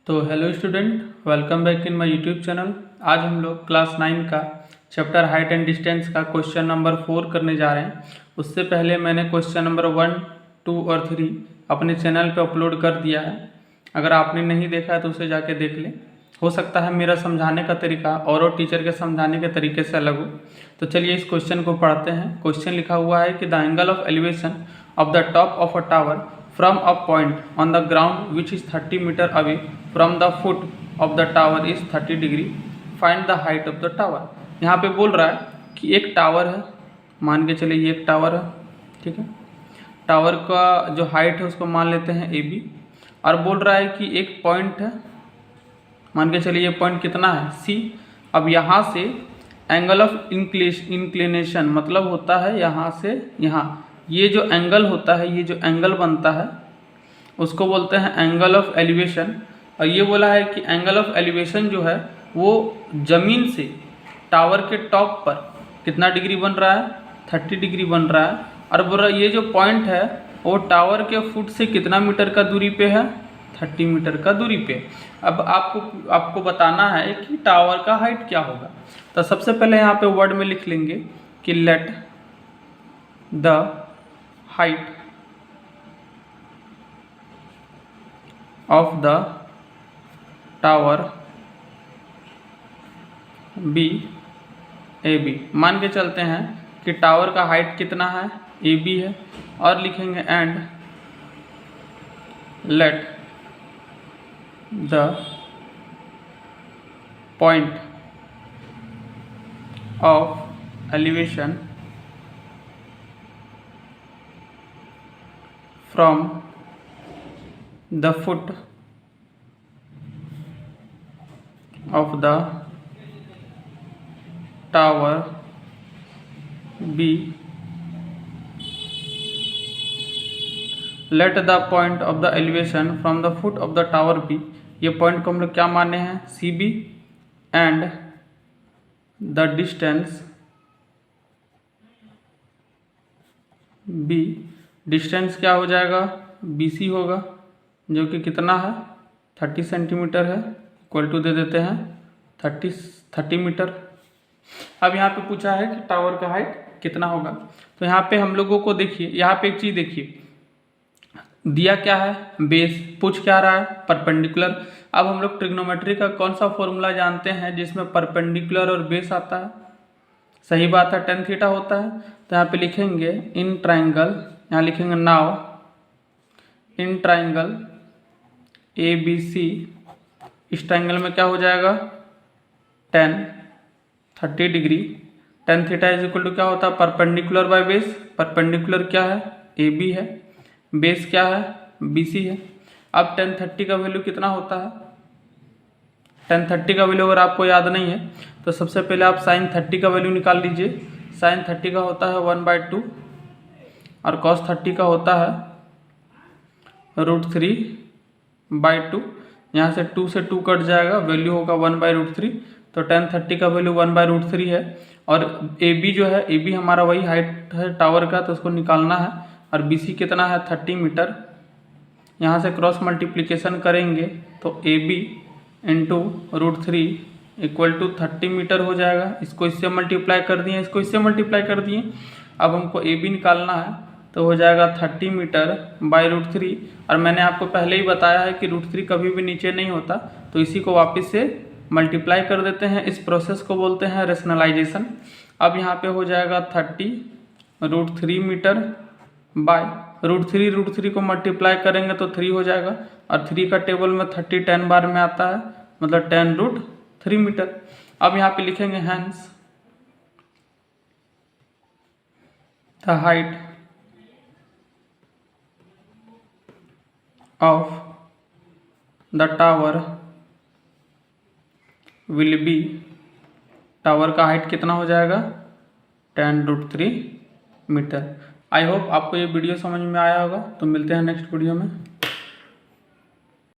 तो hello student, welcome back in my YouTube channel. आज हम लोग क्लास 9 का चैप्टर हाइट एंड डिस्टेंस का क्वेश्चन नंबर 4 करने जा रहे हैं। उससे पहले मैंने क्वेश्चन नंबर 1, 2 और 3 अपने चैनल पे अपलोड कर दिया है। अगर आपने नहीं देखा है तो उसे जाके देख लें। हो सकता है मेरा समझाने का तरीका और टीचर के समझाने के तरीके से अलग हो। तो चलिए इस क्वेश्चन को पढ़ते हैं। क्वेश्चन लिखा हुआ है कि the angle of elevation of the top of a tower from a point on the ground which is 30 meter away from the foot of the tower is 30 degree. Find the height of the tower. यहाँ पे बोल रहा है कि एक tower है, मान के चलिए ये एक टावर है, ठीक है। टावर का जो हाइट है उसको मान लेते हैं AB, और बोल रहा है कि एक पॉइंट है, मान के चलिए ये पॉइंट कितना है C। अब यहाँ से एंगल ऑफ इंक्लिनेशन मतलब होता है यहाँ से यहाँ, ये जो एंगल होता है, ये जो एंगल बनता है उसको बोलते हैं एंगल ऑफ एलिवेशन। और ये बोला है कि एंगल ऑफ एलिवेशन जो है वो ज़मीन से टावर के टॉप पर कितना डिग्री बन रहा है, 30 डिग्री बन रहा है। और बोल रहा है ये जो पॉइंट है वो टावर के फुट से कितना मीटर का दूरी पे है, 30 मीटर का दूरी पे। अब आपको बताना है कि टावर का हाइट क्या होगा। तो सबसे पहले यहाँ पे वर्ड में लिख लेंगे कि let the height of the tower be AB। मान के चलते हैं कि टावर का हाइट कितना है, AB है। और लिखेंगे and let the point of elevation from the foot of the tower be let the point of the elevation from the foot of the tower be। ये पॉइंट को हम लोग क्या माने हैं, CB, and the distance B, distance क्या हो जाएगा, BC होगा, जो कि कितना है 30 सेंटीमीटर है, इक्वल टू दे देते हैं 30 मीटर। अब यहाँ पे पूछा है कि टावर का हाइट कितना होगा। तो यहाँ पे हम लोगों को देखिए, यहाँ पे एक चीज़ देखिए, दिया क्या है बेस, पूछ क्या रहा है परपेंडिकुलर। अब हम लोग ट्रिग्नोमेट्री का कौन सा फॉर्मूला जानते हैं जिसमें परपेंडिकुलर और बेस आता है, सही बात है, tan थीटा होता है। तो यहाँ पे लिखेंगे इन ट्राइंगल, यहाँ लिखेंगे नाउ इन ट्राइंगल ABC, इस ट्राइंगल में क्या हो जाएगा tan 30 degree. tan theta is equal to क्या होता है परपेंडिकुलर बाय बेस। परपेंडिकुलर क्या है AB है, बेस क्या है BC है। अब tan 30 का वैल्यू कितना होता है, tan 30 का वैल्यू अगर आपको याद नहीं है तो सबसे पहले आप sin 30 का वैल्यू निकाल लीजिए। sin 30 का होता है 1/2 और cos 30 का होता है √3/2। यहाँ से 2 से 2 कट जाएगा, वैल्यू होगा 1/√3। तो tan 30 का वैल्यू 1/√3 है। और AB जो है, AB हमारा वही हाइट है टावर का, तो उसको निकालना है। और BC कितना है 30 मीटर। यहाँ से क्रॉस मल्टीप्लिकेशन करेंगे तो AB into √3 equal to 30 metre हो जाएगा। इसको इससे मल्टीप्लाई कर दिए, इसको इससे मल्टीप्लाई कर दिए। अब हमको AB निकालना है तो हो जाएगा 30 मीटर बाई √3। और मैंने आपको पहले ही बताया है कि √3 कभी भी नीचे नहीं होता, तो इसी को वापस से मल्टीप्लाई कर देते हैं। इस प्रोसेस को बोलते हैं रेशनलाइजेशन। अब यहाँ पे हो जाएगा 30 √3 मीटर बाय √3 को मल्टीप्लाई करेंगे तो 3 हो जाएगा। और 3 का टेबल में 30 10 बार में आता है, मतलब 10√3 मीटर। अब यहाँ पे लिखेंगे hence the height of the tower will be, tower का हाइट कितना हो जाएगा 10√3 मीटर। आई होप आपको ये वीडियो समझ में आया होगा। तो मिलते हैं नेक्स्ट वीडियो में।